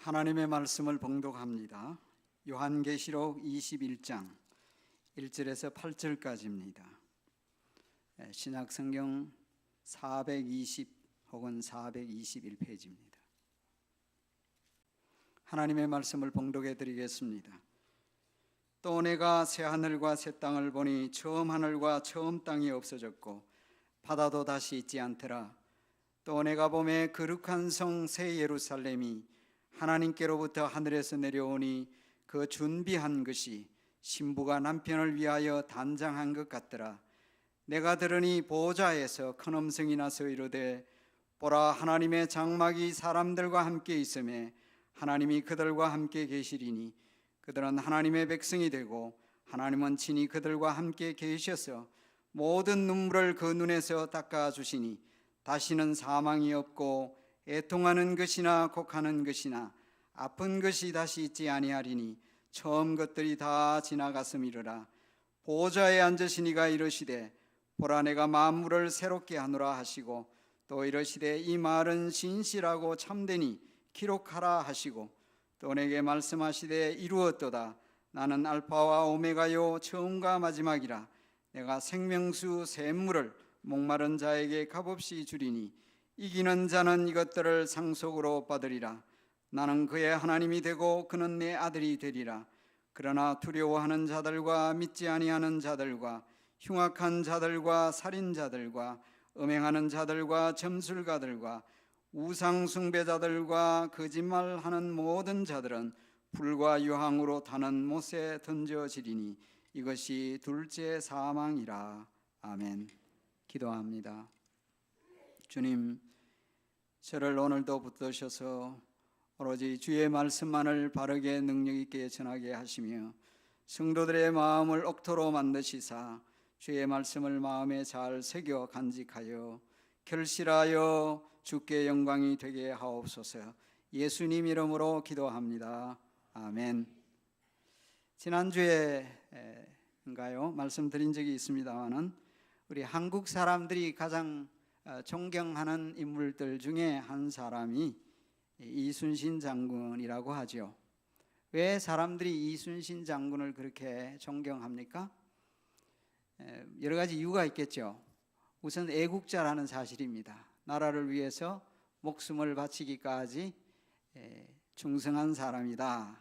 하나님의 말씀을 봉독합니다. 요한계시록 21장 1절에서 8절까지입니다. 신약성경 420 혹은 421페이지입니다. 하나님의 말씀을 봉독해 드리겠습니다. 또 내가 새 하늘과 새 땅을 보니 처음 하늘과 처음 땅이 없어졌고 바다도 다시 있지 않더라. 또 내가 보매 거룩한 성 새 예루살렘이 하나님께로부터 하늘에서 내려오니 그 준비한 것이 신부가 남편을 위하여 단장한 것 같더라. 내가 들으니 보호자에서 큰 음성이 나서 이르되 보라, 하나님의 장막이 사람들과 함께 있음에 하나님이 그들과 함께 계시리니 그들은 하나님의 백성이 되고 하나님은 친히 그들과 함께 계셔서 모든 눈물을 그 눈에서 닦아주시니 다시는 사망이 없고 애통하는 것이나 곡하는 것이나 아픈 것이 다시 있지 아니하리니 처음 것들이 다 지나갔음이로라. 보호자에 앉으시니가 이르시되 보라, 내가 만물을 새롭게 하노라 하시고 또 이르시되 이 말은 신실하고 참되니 기록하라 하시고 또 내게 말씀하시되 이루었도다. 나는 알파와 오메가요 처음과 마지막이라. 내가 생명수 샘물을 목마른 자에게 값없이 주리니 이기는 자는 이것들을 상속으로 받으리라. 나는 그의 하나님이 되고 그는 내 아들이 되리라. 그러나 두려워하는 자들과 믿지 아니하는 자들과 흉악한 자들과 살인자들과 음행하는 자들과 점술가들과 우상 숭배자들과 거짓말하는 모든 자들은 불과 유황으로 타는 못에 던져지리니 이것이 둘째 사망이라. 아멘. 기도합니다. 주님, 저를 오늘도 붙드셔서 오로지 주의 말씀만을 바르게 능력 있게 전하게 하시며 성도들의 마음을 옥토로 만드시사 주의 말씀을 마음에 잘 새겨 간직하여 결실하여 주께 영광이 되게 하옵소서. 예수님 이름으로 기도합니다. 아멘. 지난주에인가요? 말씀드린 적이 있습니다마는 우리 한국 사람들이 가장 존경하는 인물들 중에 한 사람이 이순신 장군이라고 하죠. 왜 사람들이 이순신 장군을 그렇게 존경합니까? 여러 가지 이유가 있겠죠. 우선 애국자라는 사실입니다. 나라를 위해서 목숨을 바치기까지 충성한 사람이다.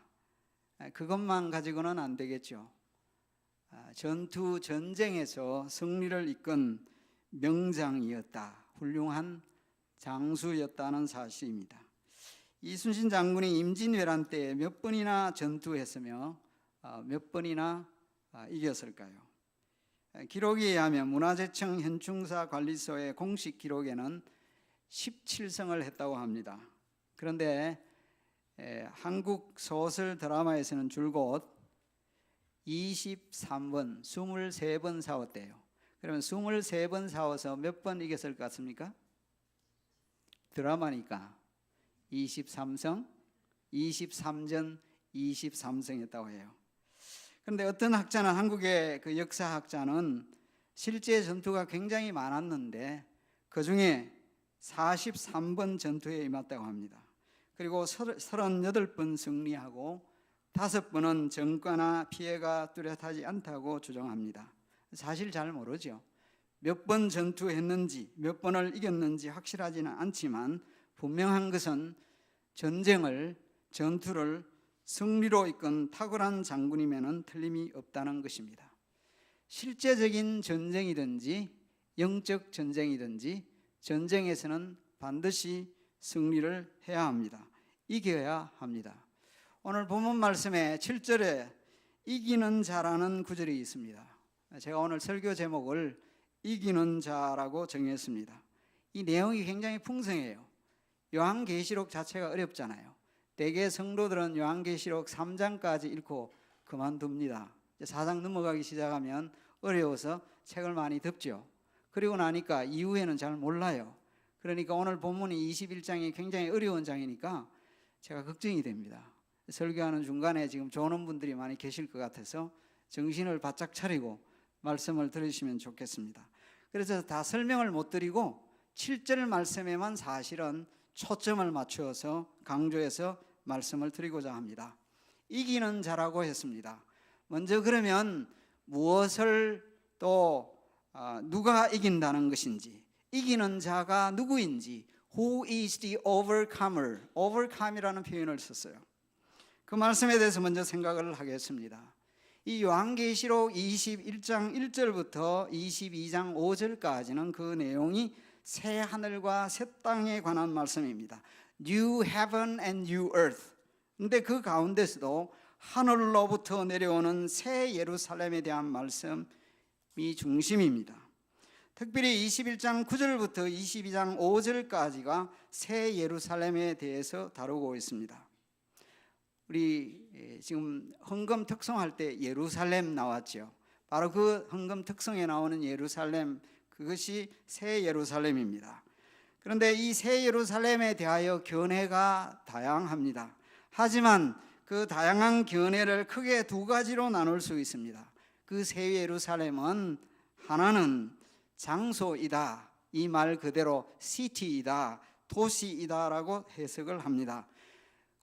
그것만 가지고는 안 되겠죠. 전투 전쟁에서 승리를 이끈 명장이었다. 훌륭한 장수였다는 사실입니다. 이순신 장군이 임진왜란 때 몇 번이나 전투했으며 몇 번이나 이겼을까요? 기록에 의하면 문화재청 현충사 관리소의 공식 기록에는 17승을 했다고 합니다. 그런데 한국 소설 드라마에서는 줄곧 23번, 23번 싸웠대요. 그러면 23번 싸워서 몇 번 이겼을 것 같습니까? 드라마니까 23승, 23전 23승 했다고 해요. 그런데 어떤 학자는, 한국의 그 역사학자는 실제 전투가 굉장히 많았는데 그 중에 43번 전투에 임했다고 합니다. 그리고 38번 승리하고 5번은 전과나 피해가 뚜렷하지 않다고 주장합니다. 사실 잘 모르죠. 몇 번 전투했는지 몇 번을 이겼는지 확실하지는 않지만 분명한 것은 전투를 승리로 이끈 탁월한 장군이면 틀림이 없다는 것입니다. 실제적인 전쟁이든지 영적 전쟁이든지 전쟁에서는 반드시 승리를 해야 합니다. 이겨야 합니다. 오늘 본문 말씀에 7절에 이기는 자라는 구절이 있습니다. 제가 오늘 설교 제목을 이기는 자라고 정했습니다. 이 내용이 굉장히 풍성해요. 요한계시록 자체가 어렵잖아요. 대개 성도들은 요한계시록 3장까지 읽고 그만둡니다. 4장 넘어가기 시작하면 어려워서 책을 많이 덮죠. 그리고 나니까 이후에는 잘 몰라요. 그러니까 오늘 본문이 21장이 굉장히 어려운 장이니까 제가 걱정이 됩니다. 설교하는 중간에 지금 조는 분들이 많이 계실 것 같아서 정신을 바짝 차리고 말씀을 들으시면 좋겠습니다. 그래서 다 설명을 못 드리고 7절 말씀에만 사실은 초점을 맞추어서 강조해서 말씀을 드리고자 합니다. 이기는 자라고 했습니다. 먼저 그러면 무엇을 또 누가 이긴다는 것인지, 이기는 자가 누구인지, Who is the overcomer? overcome이라는 표현을 썼어요. 그 말씀에 대해서 먼저 생각을 하겠습니다. 이 요한계시록 21장 1절부터 22장 5절까지는 그 내용이 새 하늘과 새 땅에 관한 말씀입니다. New heaven and new earth. 근데 그 가운데서도 하늘로부터 내려오는 새 예루살렘에 대한 말씀이 중심입니다. 특별히 21장 9절부터 22장 5절까지가 새 예루살렘에 대해서 다루고 있습니다. 우리 지금 헌금 특송할 때 예루살렘 나왔죠. 바로 그 헌금 특송에 나오는 예루살렘, 그것이 새 예루살렘입니다. 그런데 이 새 예루살렘에 대하여 견해가 다양합니다. 하지만 그 다양한 견해를 크게 두 가지로 나눌 수 있습니다. 그 새 예루살렘은 하나는 장소이다, 이 말 그대로 시티이다, 도시이다라고 해석을 합니다.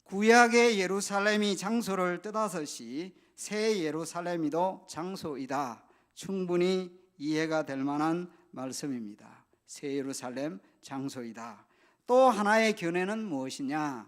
구약의 예루살렘이 장소를 뜻하듯이 새 예루살렘이도 장소이다, 충분히 이해가 될 만한 말씀입니다. 새 예루살렘 장소이다. 또 하나의 견해는 무엇이냐?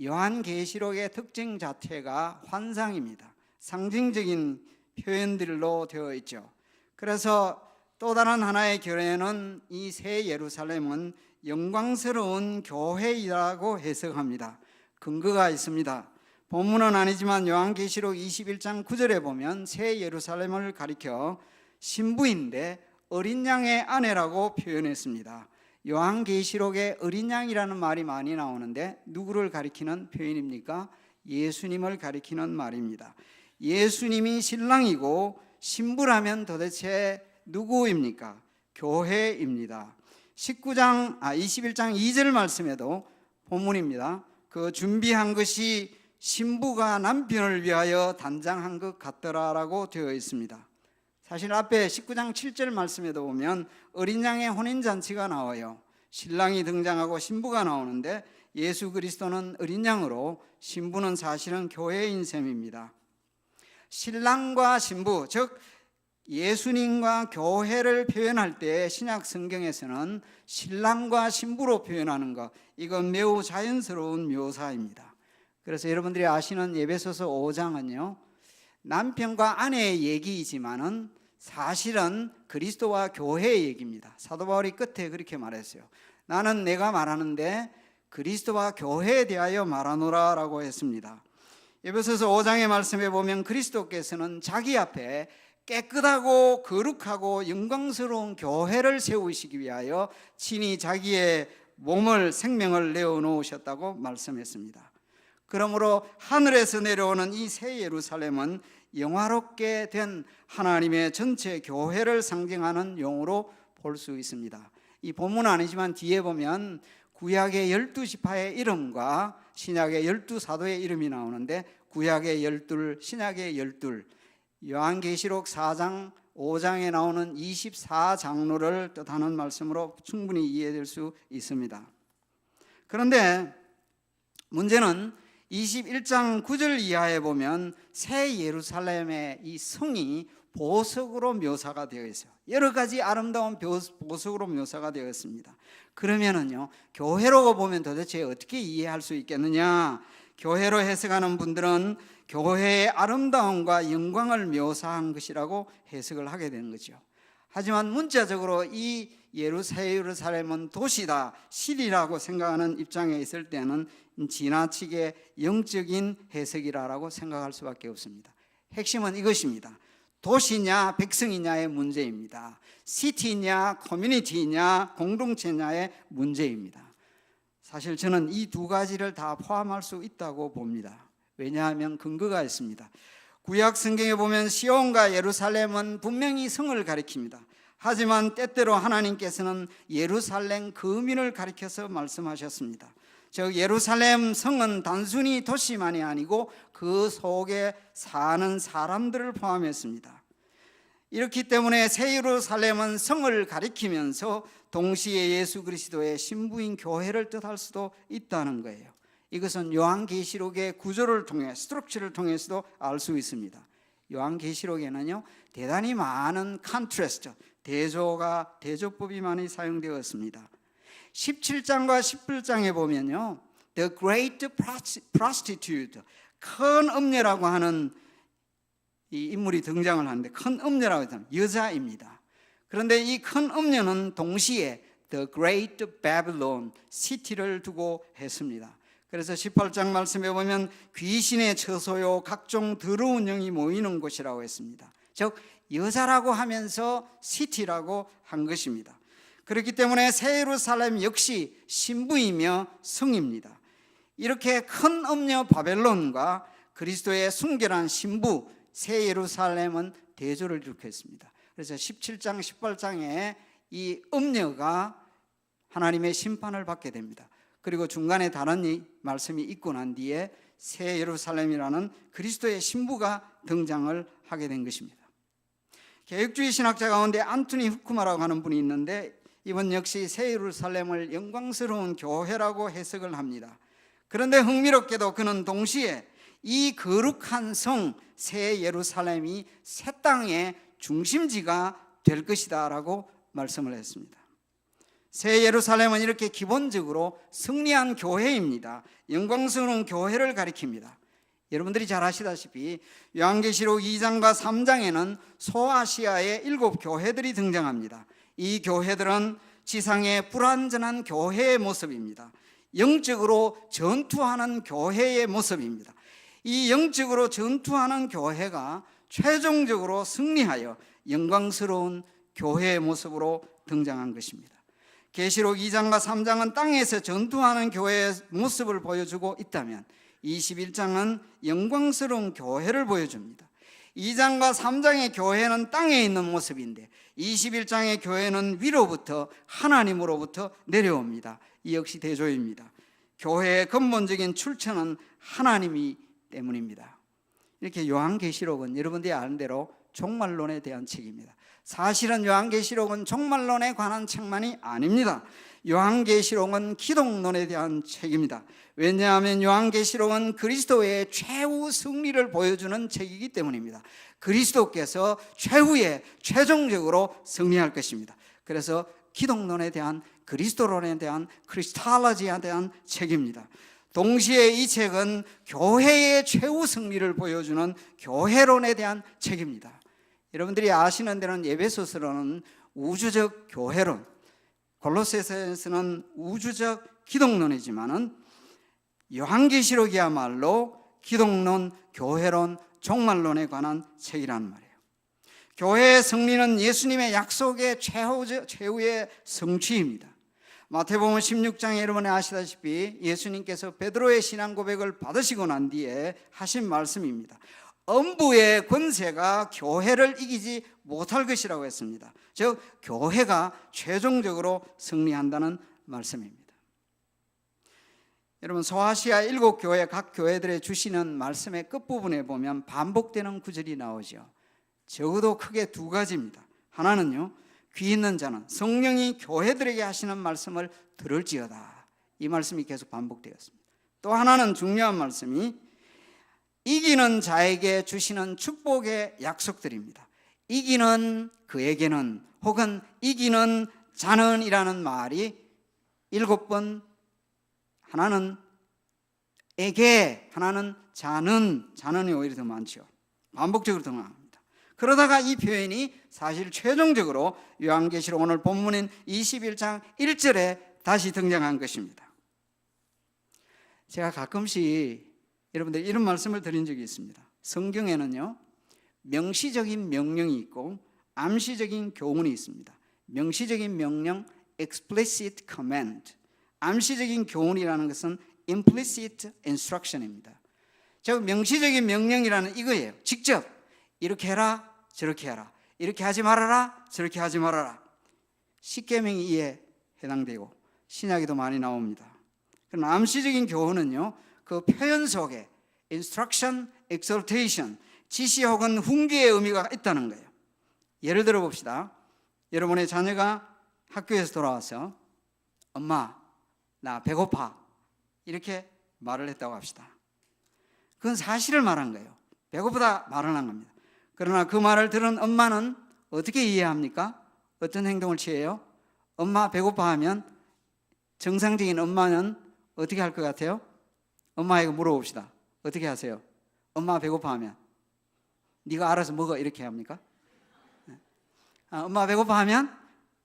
요한계시록의 특징 자체가 환상입니다. 상징적인 표현들로 되어 있죠. 그래서 또 다른 하나의 견해는 이 새 예루살렘은 영광스러운 교회이라고 해석합니다. 근거가 있습니다. 본문은 아니지만 요한계시록 21장 9절에 보면 새 예루살렘을 가리켜 신부인데 어린 양의 아내라고 표현했습니다. 요한계시록에 어린 양이라는 말이 많이 나오는데 누구를 가리키는 표현입니까? 예수님을 가리키는 말입니다. 예수님이 신랑이고 신부라면 도대체 누구입니까? 교회입니다. 21장 2절 말씀에도 본문입니다. 그 준비한 것이 신부가 남편을 위하여 단장한 것 같더라라고 되어 있습니다. 사실 앞에 19장 7절 말씀에도 보면 어린 양의 혼인잔치가 나와요. 신랑이 등장하고 신부가 나오는데 예수 그리스도는 어린 양으로 신부는 사실은 교회인 셈입니다. 신랑과 신부, 즉 예수님과 교회를 표현할 때 신약 성경에서는 신랑과 신부로 표현하는 것, 이건 매우 자연스러운 묘사입니다. 그래서 여러분들이 아시는 에베소서 5장은요 남편과 아내의 얘기이지만은 사실은 그리스도와 교회의 얘기입니다. 사도 바울이 끝에 그렇게 말했어요. 나는 내가 말하는데 그리스도와 교회에 대하여 말하노라 라고 했습니다. 에베소서 5장의 말씀에 보면 그리스도께서는 자기 앞에 깨끗하고 거룩하고 영광스러운 교회를 세우시기 위하여 친히 자기의 몸을 생명을 내어놓으셨다고 말씀했습니다. 그러므로 하늘에서 내려오는 이 새 예루살렘은 영화롭게 된 하나님의 전체 교회를 상징하는 용어로 볼 수 있습니다. 이 본문은 아니지만 뒤에 보면 구약의 12지파의 이름과 신약의 12사도의 이름이 나오는데 구약의 12, 신약의 12, 요한계시록 4장, 5장에 나오는 24장로를 뜻하는 말씀으로 충분히 이해될 수 있습니다. 그런데 문제는 21장 9절 이하에 보면 새 예루살렘의 이 성이 보석으로 묘사가 되어 있어요. 여러 가지 아름다운 보석으로 묘사가 되어 있습니다. 그러면은요, 교회로 보면 도대체 어떻게 이해할 수 있겠느냐? 교회로 해석하는 분들은 교회의 아름다움과 영광을 묘사한 것이라고 해석을 하게 되는 거죠. 하지만 문자적으로 이 예루살렘은 도시다, 시리라고 생각하는 입장에 있을 때는 지나치게 영적인 해석이라고 생각할 수밖에 없습니다. 핵심은 이것입니다. 도시냐 백성이냐의 문제입니다. 시티냐 커뮤니티냐 공동체냐의 문제입니다. 사실 저는 이 두 가지를 다 포함할 수 있다고 봅니다. 왜냐하면 근거가 있습니다. 구약 성경에 보면 시온과 예루살렘은 분명히 성을 가리킵니다. 하지만 때때로 하나님께서는 예루살렘 거민을 가리켜서 말씀하셨습니다. 즉 예루살렘 성은 단순히 도시만이 아니고 그 속에 사는 사람들을 포함했습니다. 이렇기 때문에 새 예루살렘은 성을 가리키면서 동시에 예수 그리스도의 신부인 교회를 뜻할 수도 있다는 거예요. 이것은 요한계시록의 구조를 통해 스트럭처를 통해서도 알 수 있습니다. 요한계시록에는요 대단히 많은 컨트래스트, 대조법이 많이 사용되었습니다. 17장과 18장에 보면요 The Great Prostitute, 큰 음녀라고 하는 이 인물이 등장을 하는데, 큰 음녀라고 하면 여자입니다. 그런데 이 큰 음녀는 동시에 The Great Babylon, 시티를 두고 했습니다. 그래서 18장 말씀에 보면 귀신의 처소요 각종 더러운 영이 모이는 곳이라고 했습니다. 즉 여자라고 하면서 시티라고 한 것입니다. 그렇기 때문에 새 예루살렘 역시 신부이며 성입니다. 이렇게 큰 음녀 바벨론과 그리스도의 순결한 신부 새 예루살렘은 대조를 일으켰습니다. 그래서 17장 18장에 이 음녀가 하나님의 심판을 받게 됩니다. 그리고 중간에 다른 말씀이 있고 난 뒤에 새 예루살렘이라는 그리스도의 신부가 등장을 하게 된 것입니다. 개혁주의 신학자 가운데 안토니 후쿠마라고 하는 분이 있는데, 이번 역시 새 예루살렘을 영광스러운 교회라고 해석을 합니다. 그런데 흥미롭게도 그는 동시에 이 거룩한 성 새 예루살렘이 새 땅의 중심지가 될 것이다 라고 말씀을 했습니다. 새 예루살렘은 이렇게 기본적으로 승리한 교회입니다. 영광스러운 교회를 가리킵니다. 여러분들이 잘 아시다시피 요한계시록 2장과 3장에는 소아시아의 7 교회들이 등장합니다. 이 교회들은 지상의 불완전한 교회의 모습입니다. 영적으로 전투하는 교회의 모습입니다. 이 영적으로 전투하는 교회가 최종적으로 승리하여 영광스러운 교회의 모습으로 등장한 것입니다. 계시록 2장과 3장은 땅에서 전투하는 교회의 모습을 보여주고 있다면 21장은 영광스러운 교회를 보여줍니다. 2장과 3장의 교회는 땅에 있는 모습인데 21장의 교회는 위로부터 하나님으로부터 내려옵니다. 이 역시 대조입니다. 교회의 근본적인 출처는 하나님이 때문입니다. 이렇게 요한계시록은 여러분들이 아는 대로 종말론에 대한 책입니다. 사실은 요한계시록은 종말론에 관한 책만이 아닙니다. 요한계시록은 기독론에 대한 책입니다. 왜냐하면 요한계시록은 그리스도의 최후 승리를 보여주는 책이기 때문입니다. 그리스도께서 최후에 최종적으로 승리할 것입니다. 그래서 기독론에 대한, 그리스도론에 대한, 크리스탈로지에 대한 책입니다. 동시에 이 책은 교회의 최후 승리를 보여주는 교회론에 대한 책입니다. 여러분들이 아시는 대로는 에베소서는 우주적 교회론, 골로새서에서는 우주적 기독론이지만은 요한계시록이야말로 기독론, 교회론, 종말론에 관한 책이란 말이에요. 교회의 승리는 예수님의 약속의 최후의 성취입니다. 마태복음 16장에 여러분이 아시다시피 예수님께서 베드로의 신앙 고백을 받으시고 난 뒤에 하신 말씀입니다. 음부의 권세가 교회를 이기지 못할 것이라고 했습니다. 즉 교회가 최종적으로 승리한다는 말씀입니다. 여러분 소아시아 7 교회 각 교회들에 주시는 말씀의 끝부분에 보면 반복되는 구절이 나오죠. 적어도 크게 2가지입니다. 하나는요, 귀 있는 자는 성령이 교회들에게 하시는 말씀을 들을지어다. 이 말씀이 계속 반복되었습니다. 또 하나는 중요한 말씀이 이기는 자에게 주시는 축복의 약속들입니다. 이기는 그에게는, 혹은 이기는 자는 이라는 말이 7번, 하나는 에게, 하나는 자는이 오히려 더 많죠. 반복적으로 등장합니다. 그러다가 이 표현이 사실 최종적으로 요한계시록 오늘 본문인 21장 1절에 다시 등장한 것입니다. 제가 가끔씩 여러분들 이런 말씀을 드린 적이 있습니다. 성경에는요, 명시적인 명령이 있고 암시적인 교훈이 있습니다. 명시적인 명령, explicit command. 암시적인 교훈이라는 것은 implicit instruction입니다. 즉 명시적인 명령이라는 이거예요. 직접 이렇게 해라, 저렇게 해라, 이렇게 하지 말아라, 저렇게 하지 말아라. 십계명이 이에 해당되고 신약에도 많이 나옵니다. 그러나 암시적인 교훈은요, 그 표현 속에 instruction, exhortation, 지시 혹은 훈계의 의미가 있다는 거예요. 예를 들어 봅시다. 여러분의 자녀가 학교에서 돌아와서 엄마 나 배고파 이렇게 말을 했다고 합시다. 그건 사실을 말한 거예요. 배고프다 말은 한 겁니다. 그러나 그 말을 들은 엄마는 어떻게 이해합니까? 어떤 행동을 취해요? 엄마 배고파하면 정상적인 엄마는 어떻게 할 것 같아요? 엄마에게 물어봅시다. 어떻게 하세요? 엄마 배고파하면 네가 알아서 먹어 이렇게 합니까? 엄마 배고파하면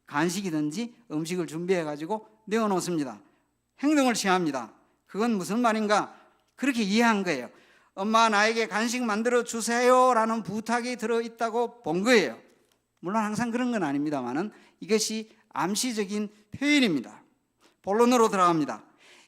간식이든지 음식을 준비해가지고 내어놓습니다. 행동을 취합니다. 그건 무슨 말인가? 그렇게 이해한 거예요. 엄마 나에게 간식 만들어 주세요 라는 부탁이 들어있다고 본 거예요. 물론 항상 그런 건 아닙니다만 이것이 암시적인 표현입니다. 본론으로 들어갑니다.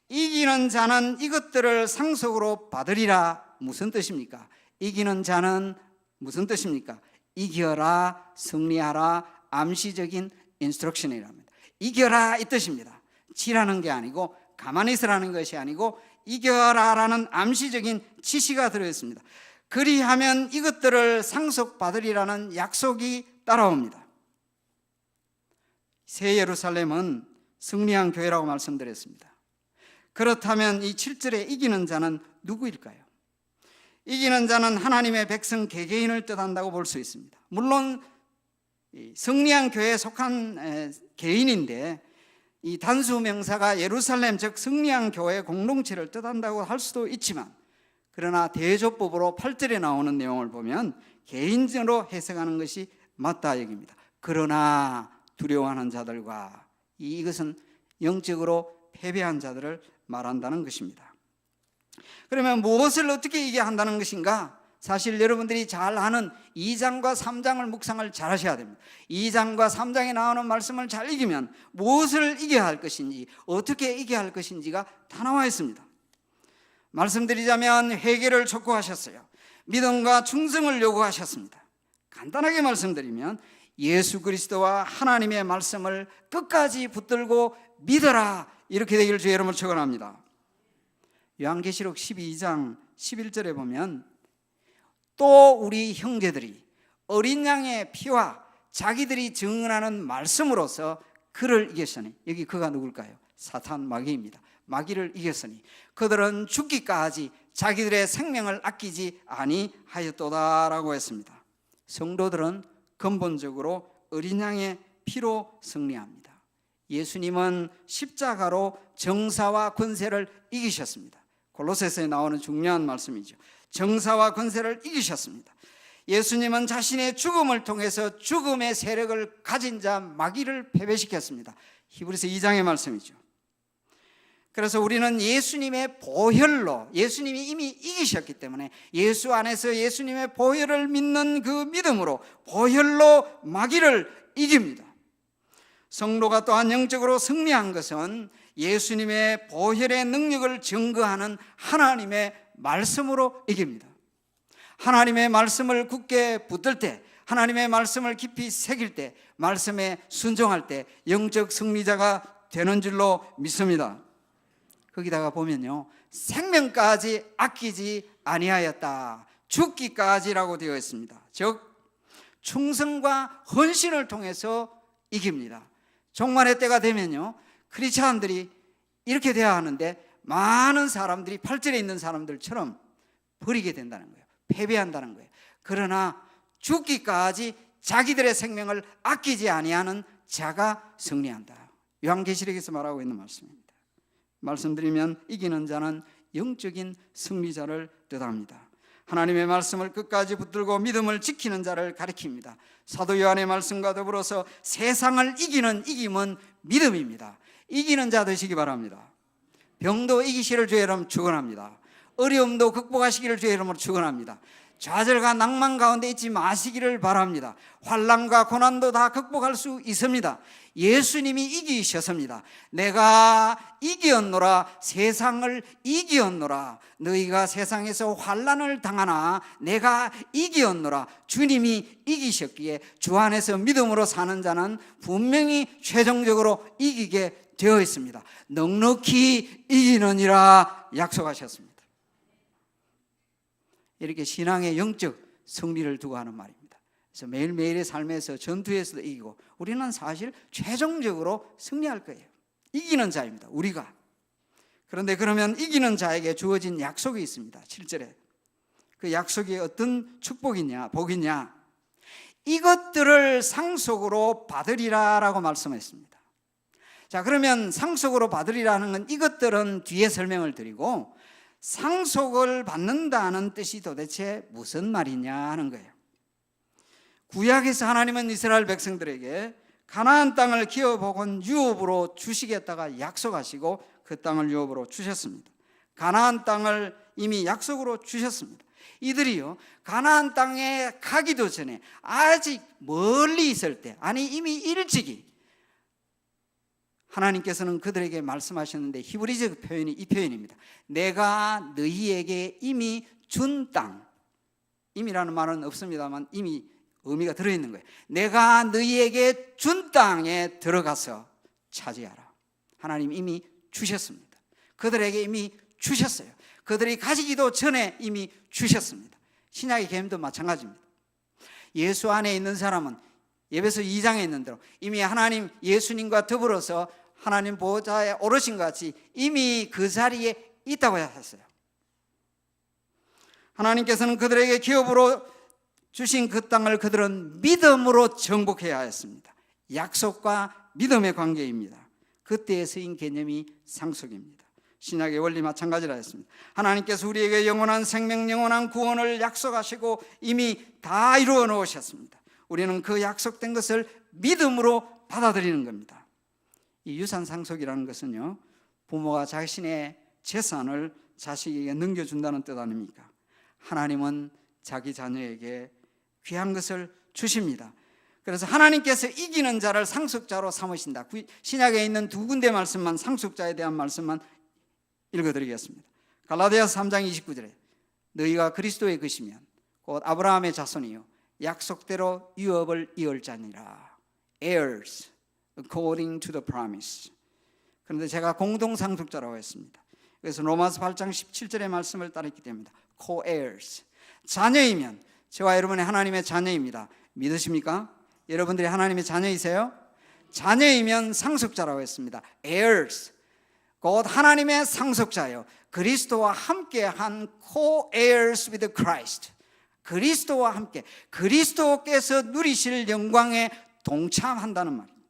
이기는 자는 이것들을 상속으로 받으리라. 무슨 뜻입니까? 이기는 자는 무슨 뜻입니까? 이겨라, 승리하라, 암시적인 인스트럭션이랍니다. 이겨라 이 뜻입니다. 지라는 게 아니고 가만히 있으라는 것이 아니고 이겨라라는 암시적인 지시가 들어있습니다. 그리하면 이것들을 상속받으리라는 약속이 따라옵니다. 새 예루살렘은 승리한 교회라고 말씀드렸습니다. 그렇다면 이 7절에 이기는 자는 누구일까요? 이기는 자는 하나님의 백성 개개인을 뜻한다고 볼 수 있습니다. 물론 승리한 교회에 속한 개인인데 이 단수 명사가 예루살렘 즉 승리한 교회 공동체를 뜻한다고 할 수도 있지만 그러나 대조법으로 8절에 나오는 내용을 보면 개인적으로 해석하는 것이 맞다 여깁니다. 그러나 두려워하는 자들과 이것은 영적으로 패배한 자들을 말한다는 것입니다. 그러면 무엇을 어떻게 이겨야 한다는 것인가? 사실 여러분들이 잘 아는 2장과 3장을 묵상을 잘 하셔야 됩니다. 2장과 3장에 나오는 말씀을 잘 읽으면 무엇을 이겨야 할 것인지 어떻게 이겨야 할 것인지가 다 나와 있습니다. 말씀드리자면 회개를 촉구하셨어요. 믿음과 충성을 요구하셨습니다. 간단하게 말씀드리면 예수 그리스도와 하나님의 말씀을 끝까지 붙들고 믿어라 이렇게 되기를 주의 이름으로 축원합니다. 요한계시록 12장 11절에 보면 또 우리 형제들이 어린 양의 피와 자기들이 증언하는 말씀으로서 그를 이겼으니 여기 그가 누굴까요? 사탄 마귀입니다. 마귀를 이겼으니 그들은 죽기까지 자기들의 생명을 아끼지 아니하였도다라고 했습니다. 성도들은 근본적으로 어린 양의 피로 승리합니다. 예수님은 십자가로 정사와 권세를 이기셨습니다. 골로새서에 나오는 중요한 말씀이죠. 정사와 권세를 이기셨습니다. 예수님은 자신의 죽음을 통해서 죽음의 세력을 가진 자 마귀를 패배시켰습니다. 히브리서 2장의 말씀이죠. 그래서 우리는 예수님의 보혈로 예수님이 이미 이기셨기 때문에 예수 안에서 예수님의 보혈을 믿는 그 믿음으로 보혈로 마귀를 이깁니다. 성도가 또한 영적으로 승리한 것은 예수님의 보혈의 능력을 증거하는 하나님의 말씀으로 이깁니다. 하나님의 말씀을 굳게 붙들 때, 하나님의 말씀을 깊이 새길 때, 말씀에 순종할 때 영적 승리자가 되는 줄로 믿습니다. 거기다가 보면요, 생명까지 아끼지 아니하였다, 죽기까지라고 되어 있습니다. 즉 충성과 헌신을 통해서 이깁니다. 종말의 때가 되면요, 크리스찬들이 이렇게 돼야 하는데 많은 사람들이 8절에 있는 사람들처럼 버리게 된다는 거예요. 패배한다는 거예요. 그러나 죽기까지 자기들의 생명을 아끼지 아니하는 자가 승리한다. 요한계시록에서 말하고 있는 말씀입니다. 말씀드리면 이기는 자는 영적인 승리자를 뜻합니다. 하나님의 말씀을 끝까지 붙들고 믿음을 지키는 자를 가리킵니다. 사도 요한의 말씀과 더불어서 세상을 이기는 이김은 믿음입니다. 이기는 자 되시기 바랍니다. 병도 이기시를 주의 이름으로 축원합니다. 어려움도 극복하시기를 주의 이름으로 축원합니다. 좌절과 낭만 가운데 있지 마시기를 바랍니다. 환난과 고난도 다 극복할 수 있습니다. 예수님이 이기셨습니다. 내가 이기었노라, 세상을 이기었노라. 너희가 세상에서 환난을 당하나 내가 이기었노라. 주님이 이기셨기에 주 안에서 믿음으로 사는 자는 분명히 최종적으로 이기게 되어 있습니다. 넉넉히 이기느니라 약속하셨습니다. 이렇게 신앙의 영적 승리를 두고 하는 말입니다. 그래서 매일매일의 삶에서 전투에서도 이기고 우리는 사실 최종적으로 승리할 거예요. 이기는 자입니다. 우리가. 그런데 그러면 이기는 자에게 주어진 약속이 있습니다. 7절에 그 약속이 어떤 축복이냐 복이냐, 이것들을 상속으로 받으리라라고 말씀했습니다. 자, 그러면 상속으로 받으리라는 건 이것들은 뒤에 설명을 드리고, 상속을 받는다는 뜻이 도대체 무슨 말이냐 하는 거예요. 구약에서 하나님은 이스라엘 백성들에게 가나안 땅을 기업하고 유업으로 주시겠다가 약속하시고 그 땅을 유업으로 주셨습니다. 가나안 땅을 이미 약속으로 주셨습니다. 이들이요, 가나안 땅에 가기도 전에 아직 멀리 있을 때, 아니 이미 일찍이 하나님께서는 그들에게 말씀하셨는데, 히브리적 표현이 이 표현입니다. 내가 너희에게 이미 준 땅, 이미라는 말은 없습니다만 이미 의미가 들어있는 거예요. 내가 너희에게 준 땅에 들어가서 차지하라. 하나님 이미 주셨습니다. 그들에게 이미 주셨어요. 그들이 가지기도 전에 이미 주셨습니다. 신약의 개념도 마찬가지입니다. 예수 안에 있는 사람은 에베소 2장에 있는 대로 이미 하나님 예수님과 더불어서 하나님 보좌에 오르신 것 같이 이미 그 자리에 있다고 했어요. 하나님께서는 그들에게 기업으로 주신 그 땅을 그들은 믿음으로 정복해야 했습니다. 약속과 믿음의 관계입니다. 그때에 쓰인 개념이 상속입니다. 신약의 원리 마찬가지라 했습니다. 하나님께서 우리에게 영원한 생명, 영원한 구원을 약속하시고 이미 다 이루어 놓으셨습니다. 우리는 그 약속된 것을 믿음으로 받아들이는 겁니다. 이 유산 상속이라는 것은요, 부모가 자신의 재산을 자식에게 넘겨준다는 뜻 아닙니까? 하나님은 자기 자녀에게 귀한 것을 주십니다. 그래서 하나님께서 이기는 자를 상속자로 삼으신다. 신약에 있는 두 군데 말씀만, 상속자에 대한 말씀만 읽어드리겠습니다. 갈라디아서 3장 29절에 너희가 그리스도의 것이면 곧 아브라함의 자손이요 약속대로 유업을 이을 자니라. heirs according to the promise. 그런데 제가 공동 상속자라고 했습니다. 그래서 로마서 8장 17절의 말씀을 따르기 때문에 co-heirs, 자녀이면 저와 여러분이 하나님의 자녀입니다. 믿으십니까? 여러분들이 하나님의 자녀이세요? 자녀이면 상속자라고 했습니다. heirs, 곧 하나님의 상속자요, 그리스도와 함께한 co-heirs with Christ, 그리스도와 함께 그리스도께서 누리실 영광에 동참한다는 말입니다.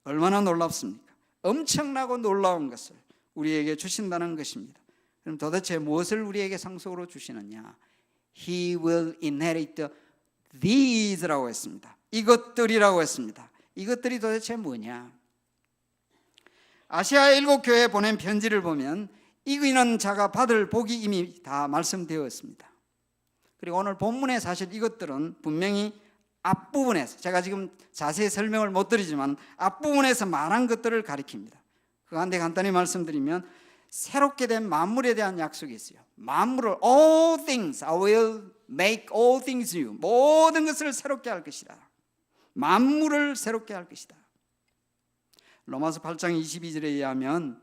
얼마나 놀랍습니까? 엄청나고 놀라운 것을 우리에게 주신다는 것입니다. 그럼 도대체 무엇을 우리에게 상속으로 주시느냐? He will inherit these라고 했습니다. 이것들이라고 했습니다. 이것들이 도대체 뭐냐? 아시아 7교회에 보낸 편지를 보면 이기는 자가 받을 복이 이미 다 말씀되어 있습니다. 그리고 오늘 본문에 사실 이것들은 분명히 앞부분에서, 제가 지금 자세히 설명을 못 드리지만 앞부분에서 말한 것들을 가리킵니다. 그 가운데 간단히 말씀드리면 새롭게 된 만물에 대한 약속이 있어요. 만물을 all things, I will make all things new, 모든 것을 새롭게 할 것이다. 만물을 새롭게 할 것이다. 로마서 8장 22절에 의하면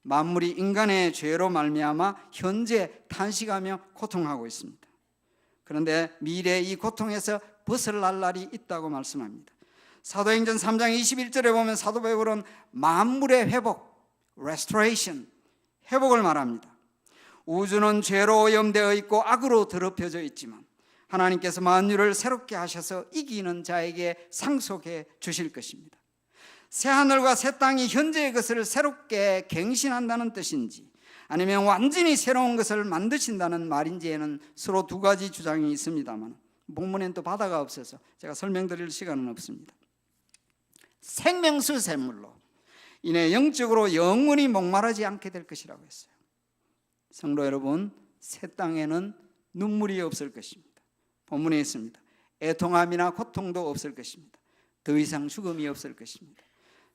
만물이 인간의 죄로 말미암아 현재 탄식하며 고통하고 있습니다. 그런데 미래에 이 고통에서 벗어날 날이 있다고 말씀합니다. 사도행전 3장 21절에 보면 사도 바울은 만물의 회복, restoration, 회복을 말합니다. 우주는 죄로 오염되어 있고 악으로 더럽혀져 있지만 하나님께서 만유를 새롭게 하셔서 이기는 자에게 상속해 주실 것입니다. 새 하늘과 새 땅이 현재의 것을 새롭게 갱신한다는 뜻인지 아니면 완전히 새로운 것을 만드신다는 말인지에는 서로 두 가지 주장이 있습니다만 본문엔 또 바다가 없어서 제가 설명드릴 시간은 없습니다. 생명수 샘물로 이내 영적으로 영원히 목마르지 않게 될 것이라고 했어요. 성도 여러분, 새 땅에는 눈물이 없을 것입니다. 본문에 있습니다. 애통함이나 고통도 없을 것입니다. 더 이상 죽음이 없을 것입니다.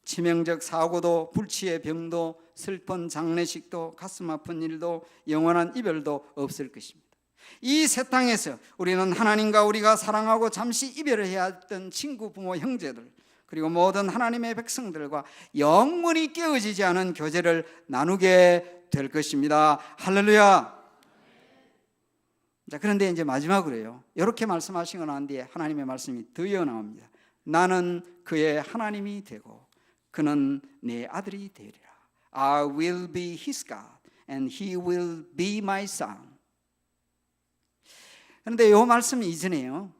치명적 사고도, 불치의 병도, 슬픈 장례식도, 가슴 아픈 일도, 영원한 이별도 없을 것입니다. 이 새 땅에서 우리는 하나님과 우리가 사랑하고 잠시 이별을 해야 했던 친구, 부모, 형제들, 그리고 모든 하나님의 백성들과 영원히 깨어지지 않은 교제를 나누게 될 것입니다. 할렐루야. 자, 그런데 이제 마지막으로요, 이렇게 말씀하시고 난 뒤에 하나님의 말씀이 더 이어나옵니다. 나는 그의 하나님이 되고 그는 내 아들이 되리라. I will be his God and he will be my son. 그런데 이 말씀 이전에요,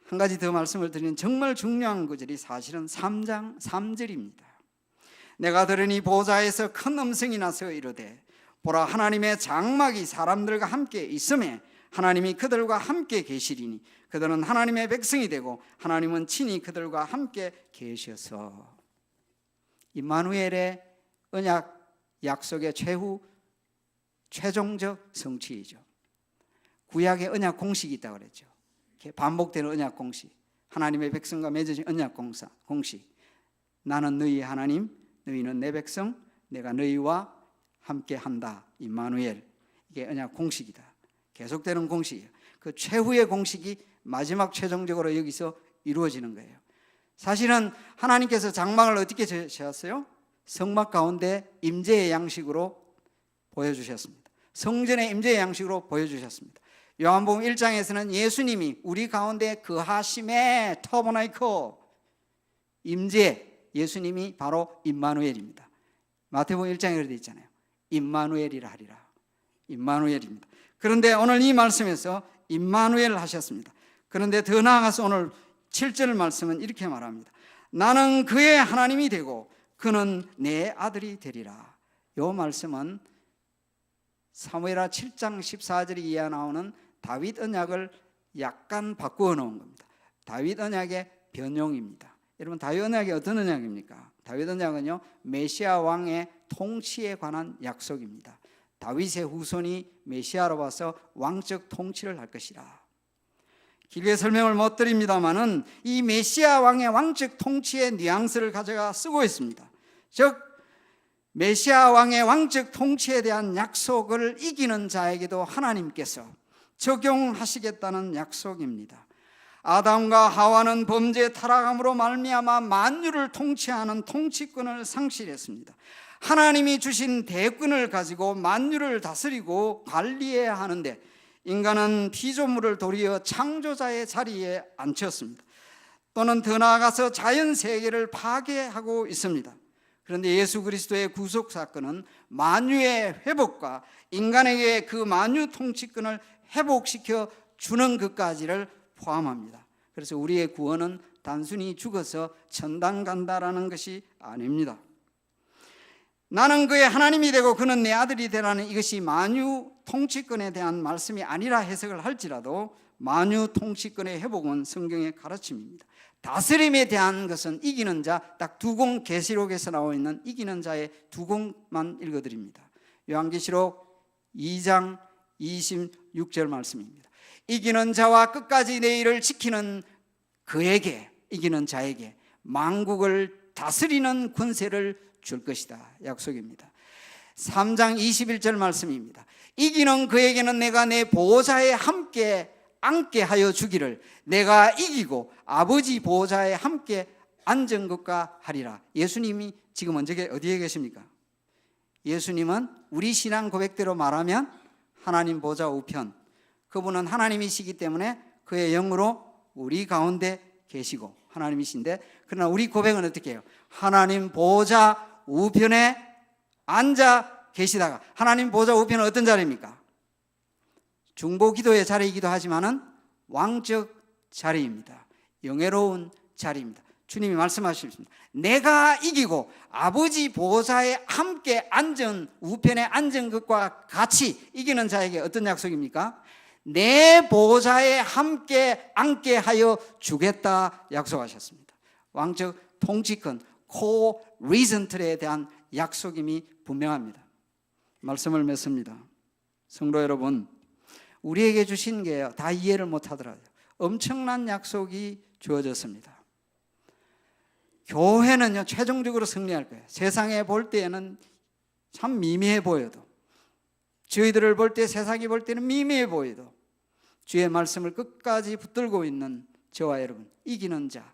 한 가지 더 말씀을 드리는 정말 중요한 구절이 사실은 3장 3절입니다. 내가 들으니 보좌에서 큰 음성이 나서 이르되 보라, 하나님의 장막이 사람들과 함께 있음에 하나님이 그들과 함께 계시리니 그들은 하나님의 백성이 되고 하나님은 친히 그들과 함께 계셔서. 임마누엘의 언약 약속의 최종적 성취이죠. 구약의 언약 공식이 있다고 그랬죠. 반복되는 언약 공식, 하나님의 백성과 맺어진 언약 공식. 나는 너희의 하나님, 너희는 내 백성, 내가 너희와 함께한다. 임마누엘. 이게 언약 공식이다. 계속되는 공식이에요. 그 최후의 공식이 마지막 최종적으로 여기서 이루어지는 거예요. 사실은 하나님께서 장막을 어떻게 지었어요? 성막 가운데 임재의 양식으로 보여주셨습니다. 성전의 임재의 양식으로 보여주셨습니다. 요한복음 1장에서는 예수님이 우리 가운데 거하심의 터보나이코, 임재, 예수님이 바로 임마누엘입니다. 마태복음 1장에 그렇게 되어 있잖아요. 임마누엘이라 하리라. 임마누엘입니다. 그런데 오늘 이 말씀에서 임마누엘 하셨습니다. 그런데 더 나아가서 오늘 7절 말씀은 이렇게 말합니다. 나는 그의 하나님이 되고 그는 내 아들이 되리라. 이 말씀은 사무엘하 7장 14절에 이하 나오는 다윗 언약을 약간 바꾸어 놓은 겁니다. 다윗 언약의 변용입니다. 여러분, 다윗 언약이 어떤 언약입니까? 다윗 언약은요, 메시아 왕의 통치에 관한 약속입니다. 다윗의 후손이 메시아로 와서 왕적 통치를 할 것이라. 길게 설명을 못 드립니다만은 이 메시아 왕의 왕적 통치의 뉘앙스를 가져가 쓰고 있습니다. 즉 메시아 왕의 왕적 통치에 대한 약속을 이기는 자에게도 하나님께서 적용하시겠다는 약속입니다. 아담과 하와는 범죄 타락함으로 말미암아 만유를 통치하는 통치권을 상실했습니다. 하나님이 주신 대권을 가지고 만유를 다스리고 관리해야 하는데 인간은 피조물을 도리어 창조자의 자리에 앉혔습니다. 또는 더 나아가서 자연세계를 파괴하고 있습니다. 그런데 예수 그리스도의 구속 사건은 만유의 회복과 인간에게 그 만유 통치권을 회복시켜 주는 것까지를 포함합니다. 그래서 우리의 구원은 단순히 죽어서 천당 간다라는 것이 아닙니다. 나는 그의 하나님이 되고 그는 내 아들이 되라는 이것이 만유 통치권에 대한 말씀이 아니라 해석을 할지라도 만유 통치권의 회복은 성경의 가르침입니다. 다스림에 대한 것은 이기는 자, 딱 두 권, 계시록에서 나와 있는 이기는 자의 두 권만 읽어드립니다. 요한계시록 2장 26절 말씀입니다. 이기는 자와 끝까지 내 일을 지키는 그에게, 이기는 자에게 만국을 다스리는 권세를 줄 것이다. 약속입니다. 3장 21절 말씀입니다. 이기는 그에게는 내가 내 보좌에 함께 앉게 하여 주기를, 내가 이기고 아버지 보좌에 함께 앉은 것과 하리라. 예수님이 지금 어디에 계십니까? 예수님은 우리 신앙 고백대로 말하면 하나님 보좌 우편, 그분은 하나님이시기 때문에 그의 영으로 우리 가운데 계시고 하나님이신데, 그러나 우리 고백은 어떻게 해요? 하나님 보좌 우편에 앉아 계시다가, 하나님 보좌 우편은 어떤 자리입니까? 중보 기도의 자리이기도 하지만은 왕적 자리입니다. 영예로운 자리입니다. 주님이 말씀하십니다. 내가 이기고 아버지 보좌에 함께 앉은, 우편에 앉은 것과 같이 이기는 자에게 어떤 약속입니까? 내 보좌에 함께 앉게 하여 주겠다 약속하셨습니다. 왕적 통치권, 코-리전틀에 대한 약속임이 분명합니다. 말씀을 맺습니다. 성도 여러분, 우리에게 주신 게 다 이해를 못하더라고요. 엄청난 약속이 주어졌습니다. 교회는요, 최종적으로 승리할 거예요. 세상에 볼 때에는 참 미미해 보여도, 저희들을 볼 때, 세상이 볼 때는 미미해 보여도 주의 말씀을 끝까지 붙들고 있는 저와 여러분, 이기는 자,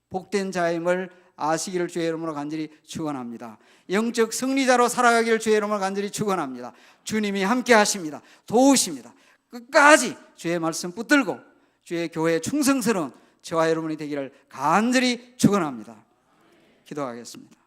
복된 자임을 아시기를 주의 이름으로 간절히 축원합니다. 영적 승리자로 살아가기를 주의 이름으로 간절히 축원합니다. 주님이 함께 하십니다. 도우십니다. 끝까지 주의 말씀 붙들고 주의 교회에 충성스러운 저와 여러분이 되기를 간절히 축원합니다. 기도하겠습니다.